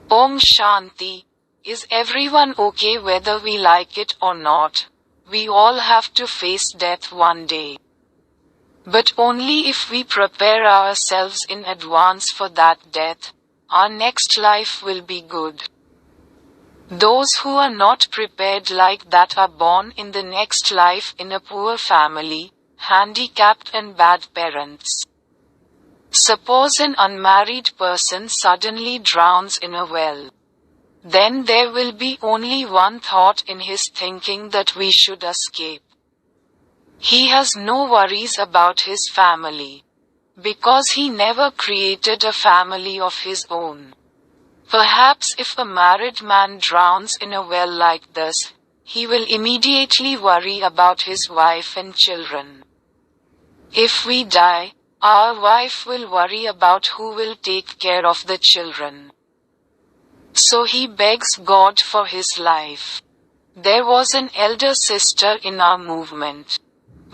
Om Shanti. Is everyone okay whether we like it or not? We all have to face death one day. But only if we prepare ourselves in advance for that death, our next life will be good. Those who are not prepared like that are born in the next life in a poor family, handicapped and bad parents. Suppose an unmarried person suddenly drowns in a well. Then there will be only one thought in his thinking, that we should escape. He has no worries about his family, because he never created a family of his own. Perhaps if a married man drowns in a well like this, he will immediately worry about his wife and children. If we die, our wife will worry about who will take care of the children. So he begs God for his life. There was an elder sister in our movement.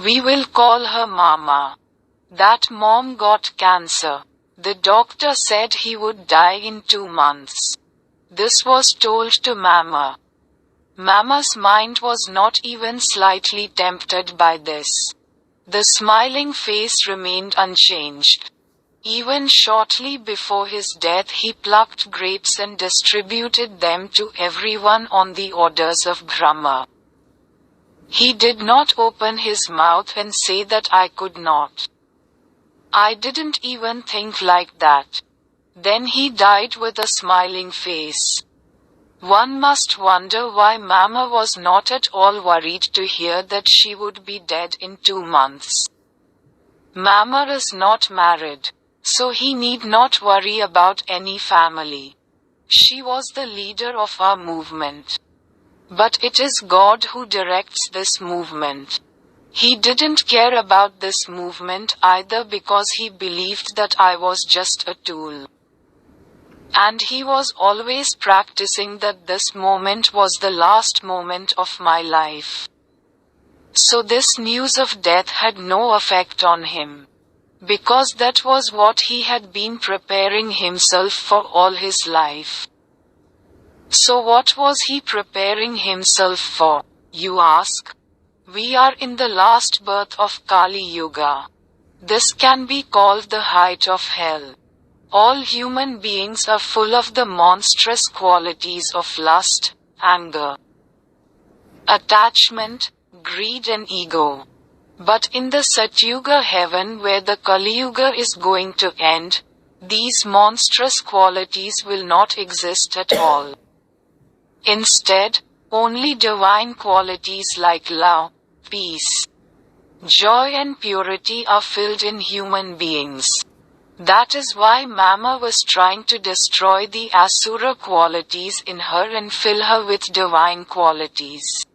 We will call her Mama. That mom got cancer. The doctor said he would die in 2 months. This was told to Mama. Mama's mind was not even slightly tempted by this. The smiling face remained unchanged. Even shortly before his death, he plucked grapes and distributed them to everyone on the orders of Brahma. He did not open his mouth and say that I could not. I didn't even think like that. Then he died with a smiling face. One must wonder why Mama was not at all worried to hear that she would be dead in 2 months. Mama is not married, so he need not worry about any family. She was the leader of our movement. But it is God who directs this movement. He didn't care about this movement either, because he believed that I was just a tool. And he was always practicing that this moment was the last moment of my life. So this news of death had no effect on him. Because that was what he had been preparing himself for all his life. So what was he preparing himself for, you ask? We are in the last birth of Kali Yuga. This can be called the height of hell. All human beings are full of the monstrous qualities of lust, anger, attachment, greed and ego. But in the Satyuga heaven, where the Kali Yuga is going to end, these monstrous qualities will not exist at all. Instead, only divine qualities like love, peace, joy and purity are filled in human beings. That is why Mama was trying to destroy the Asura qualities in her and fill her with divine qualities.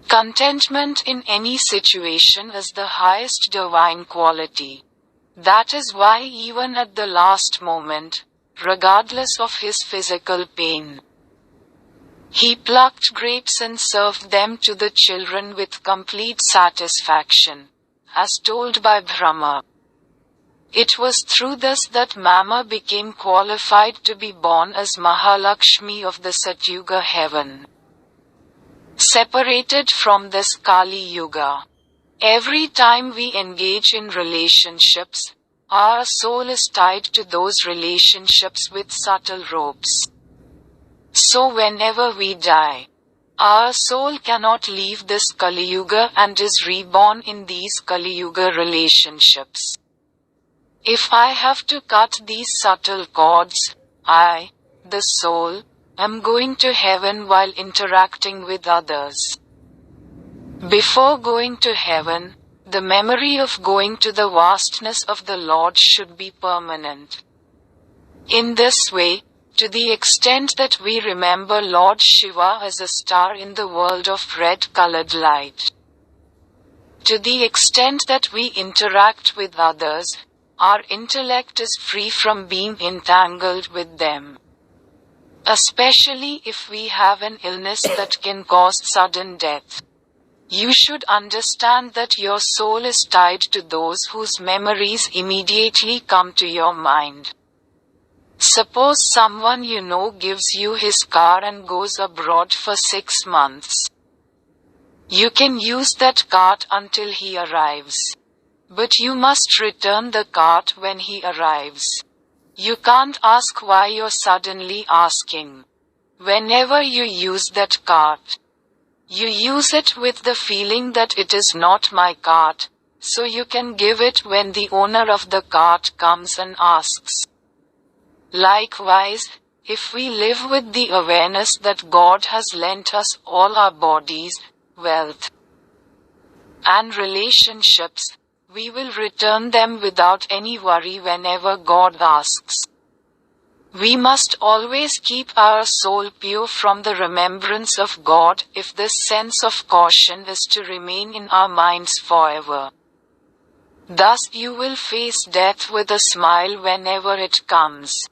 Contentment in any situation is the highest divine quality. That is why even at the last moment, regardless of his physical pain, he plucked grapes and served them to the children with complete satisfaction, as told by Brahma. It was through this that Mama became qualified to be born as Mahalakshmi of the Satyuga heaven, separated from this Kali Yuga. Every time we engage in relationships, our soul is tied to those relationships with subtle ropes. So whenever we die, our soul cannot leave this Kali Yuga and is reborn in these Kali Yuga relationships. If I have to cut these subtle cords, I, the soul, am going to heaven while interacting with others. Before going to heaven, the memory of going to the vastness of the Lord should be permanent. In this way, to the extent that we remember Lord Shiva as a star in the world of red-colored light, to the extent that we interact with others, our intellect is free from being entangled with them. Especially if we have an illness that can cause sudden death. You should understand that your soul is tied to those whose memories immediately come to your mind. Suppose someone you know gives you his car and goes abroad for 6 months. You can use that cart until he arrives. But you must return the cart when he arrives. You can't ask why you're suddenly asking. Whenever you use that cart, you use it with the feeling that it is not my cart, so you can give it when the owner of the cart comes and asks. Likewise, if we live with the awareness that God has lent us all our bodies, wealth, and relationships, we will return them without any worry whenever God asks. We must always keep our soul pure from the remembrance of God if this sense of caution is to remain in our minds forever. Thus you will face death with a smile whenever it comes.